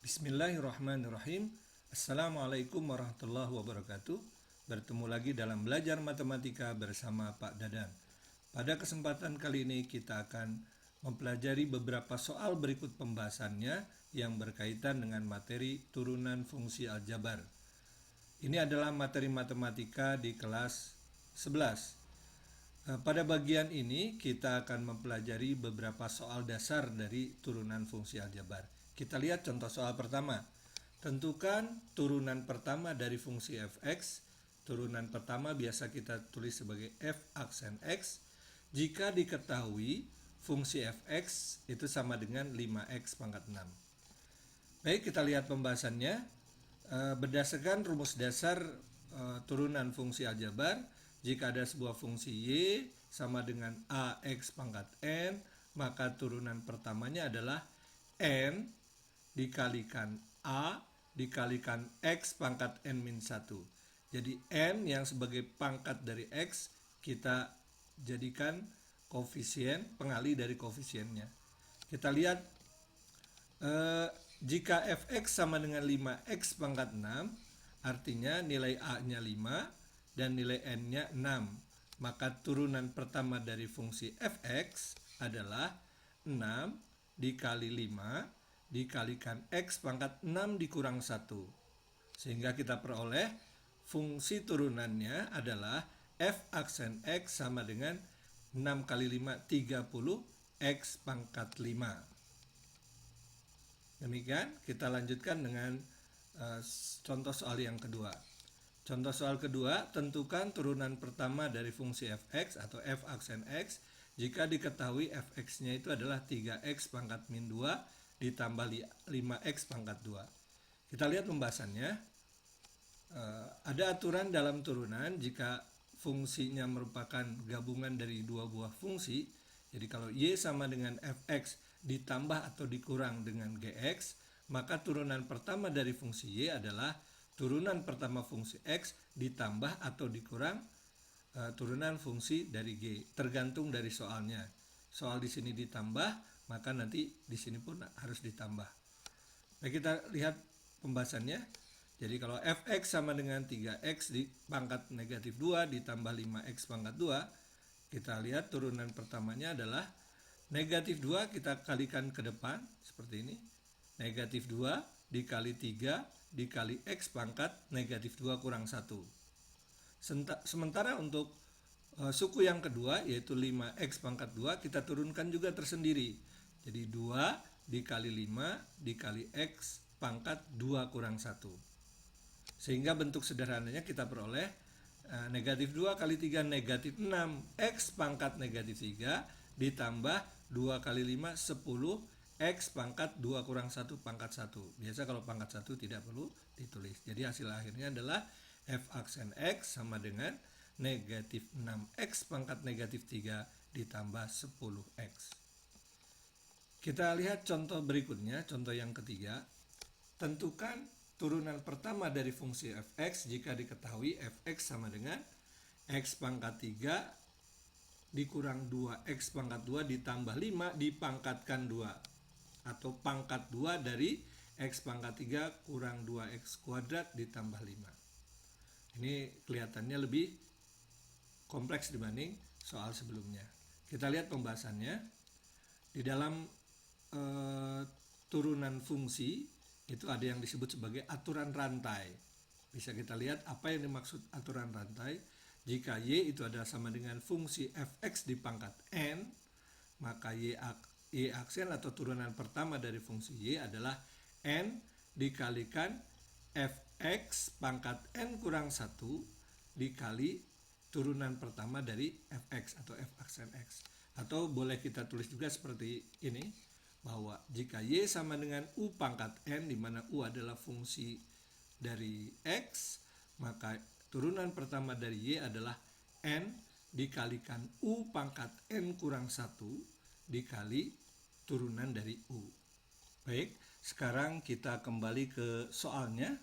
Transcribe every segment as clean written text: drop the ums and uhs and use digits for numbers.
Bismillahirrahmanirrahim. Assalamualaikum warahmatullahi wabarakatuh. Bertemu lagi dalam belajar matematika bersama Pak Dadan. Pada kesempatan kali ini kita akan mempelajari beberapa soal berikut pembahasannya yang berkaitan dengan materi turunan fungsi aljabar. Ini adalah materi matematika di kelas 11. Pada bagian ini kita akan mempelajari beberapa soal dasar dari turunan fungsi aljabar. Kita lihat contoh soal pertama. Tentukan turunan pertama dari fungsi f(x). Turunan pertama biasa kita tulis sebagai f aksen x jika diketahui fungsi f(x) itu sama dengan 5x pangkat 6. Baik, kita lihat pembahasannya. Berdasarkan rumus dasar turunan fungsi aljabar, jika ada sebuah fungsi y sama dengan ax pangkat n, maka turunan pertamanya adalah n dikalikan a dikalikan x pangkat n-1. Jadi n yang sebagai pangkat dari x kita jadikan koefisien, pengali dari koefisiennya. Kita lihat jika f(x) sama dengan 5x pangkat 6, artinya nilai a-nya 5 dan nilai n-nya 6. Maka turunan pertama dari fungsi f(x) adalah 6 dikali 5 dikalikan x pangkat 6 dikurang 1. Sehingga kita peroleh fungsi turunannya adalah f aksen x sama dengan 6 kali 5, 30 x pangkat 5. Demikian, kita lanjutkan dengan contoh soal yang kedua. Contoh soal kedua, tentukan turunan pertama dari fungsi f(x) atau f aksen x jika diketahui f(x)-nya itu adalah 3x pangkat min 2 ditambah 5x pangkat 2. Kita lihat pembahasannya. Ada aturan dalam turunan jika fungsinya merupakan gabungan dari dua buah fungsi. Jadi kalau y sama dengan fx ditambah atau dikurang dengan gx, maka turunan pertama dari fungsi y adalah turunan pertama fungsi x ditambah atau dikurang turunan fungsi dari g, tergantung dari soalnya. Soal di sini ditambah, maka nanti di sini pun harus ditambah. Baik, kita lihat pembahasannya. Jadi kalau fx sama dengan 3x di pangkat negatif 2 ditambah 5x pangkat 2, kita lihat turunan pertamanya adalah negatif 2 kita kalikan ke depan seperti ini. Negatif 2 dikali 3 dikali x pangkat negatif 2 kurang 1. Sementara untuk suku yang kedua yaitu 5x pangkat 2 kita turunkan juga tersendiri. Jadi 2 dikali 5 dikali x pangkat 2 kurang 1. Sehingga bentuk sederhananya kita peroleh negatif 2 kali 3 negatif 6 x pangkat negatif 3 ditambah 2 kali 5 10 x pangkat 2 kurang 1 pangkat 1. Biasa kalau pangkat 1 tidak perlu ditulis. Jadi hasil akhirnya adalah f aksen x sama dengan negatif 6x pangkat negatif 3 ditambah 10x. Kita lihat contoh berikutnya, contoh yang ketiga. Tentukan turunan pertama dari fungsi f(x) jika diketahui f(x) sama dengan x pangkat 3 dikurang 2x pangkat 2 ditambah 5 dipangkatkan 2. Atau pangkat 2 dari x pangkat 3 kurang 2x kuadrat ditambah 5. Ini kelihatannya lebih kompleks dibanding soal sebelumnya. Kita lihat pembahasannya. Di dalam turunan fungsi itu ada yang disebut sebagai aturan rantai. Bisa kita lihat apa yang dimaksud aturan rantai. Jika y itu adalah sama dengan fungsi f(x) di pangkat n, maka y aksen atau turunan pertama dari fungsi y adalah n dikalikan f(x) pangkat n kurang 1 dikali turunan pertama dari fx atau f aksen x. Atau boleh kita tulis juga seperti ini, bahwa jika y sama dengan u pangkat n, di mana u adalah fungsi dari x, maka turunan pertama dari y adalah n dikalikan u pangkat n kurang 1 dikali turunan dari u. Baik, sekarang kita kembali ke soalnya,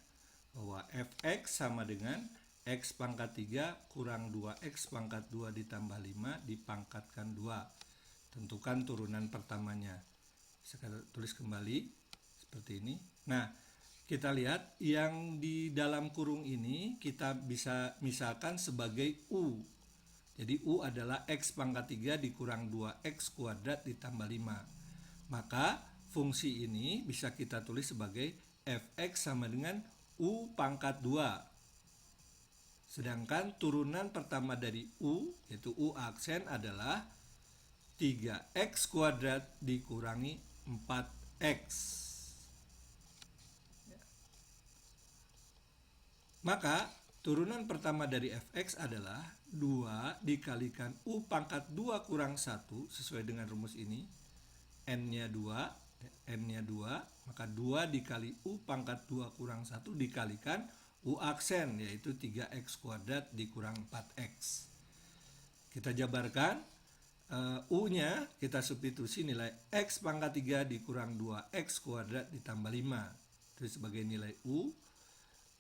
bahwa fx sama dengan x pangkat 3 kurang 2x pangkat 2 ditambah 5 dipangkatkan 2. Tentukan turunan pertamanya. Saya tulis kembali seperti ini. Nah, kita lihat yang di dalam kurung ini kita bisa misalkan sebagai U. Jadi U adalah X pangkat 3 dikurang 2X kuadrat ditambah 5. Maka fungsi ini bisa kita tulis sebagai Fx sama dengan U pangkat 2. Sedangkan turunan pertama dari U, yaitu U aksen adalah 3X kuadrat dikurangi 4X. Maka turunan pertama dari Fx adalah 2 dikalikan U pangkat 2 kurang 1 sesuai dengan rumus ini. N-nya 2, maka 2 dikali U pangkat 2 kurang 1 dikalikan U aksen, yaitu 3X kuadrat dikurang 4X. Kita jabarkan, U-nya kita substitusi nilai X pangkat 3 dikurang 2X kuadrat ditambah 5. Itu sebagai nilai U.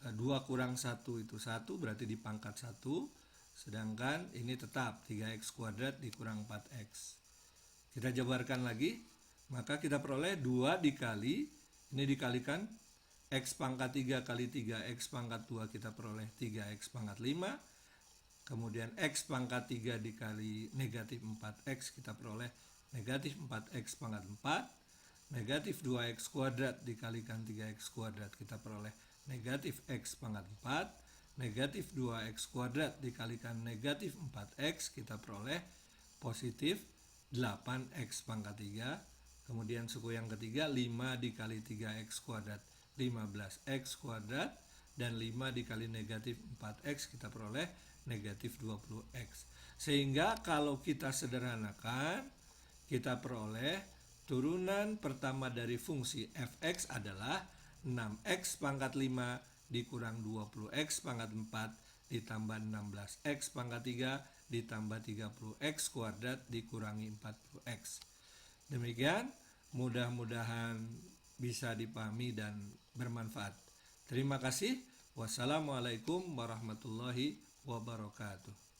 2 kurang 1 itu 1, berarti dipangkat 1. Sedangkan ini tetap 3X kuadrat dikurang 4X. Kita jabarkan lagi, maka kita peroleh 2 dikali, ini dikalikan X pangkat 3 kali 3X pangkat 2 kita peroleh 3X pangkat 5. Kemudian X pangkat 3 dikali negatif 4X kita peroleh negatif 4X pangkat 4. Negatif 2X kuadrat dikalikan 3X kuadrat kita peroleh negatif X pangkat 4. Negatif 2X kuadrat dikalikan negatif 4X kita peroleh positif 8X pangkat 3. Kemudian suku yang ketiga 5 dikali 3X kuadrat 15X kuadrat. Dan 5 dikali negatif 4X kita peroleh negatif 20X. Sehingga kalau kita sederhanakan, kita peroleh turunan pertama dari fungsi Fx adalah 6X pangkat 5 dikurang 20X pangkat 4 ditambah 16X pangkat 3 ditambah 30X kuadrat dikurangi 40X. Demikian, mudah-mudahan bisa dipahami dan bermanfaat. Terima kasih. Wassalamualaikum warahmatullahi wabarakatuh.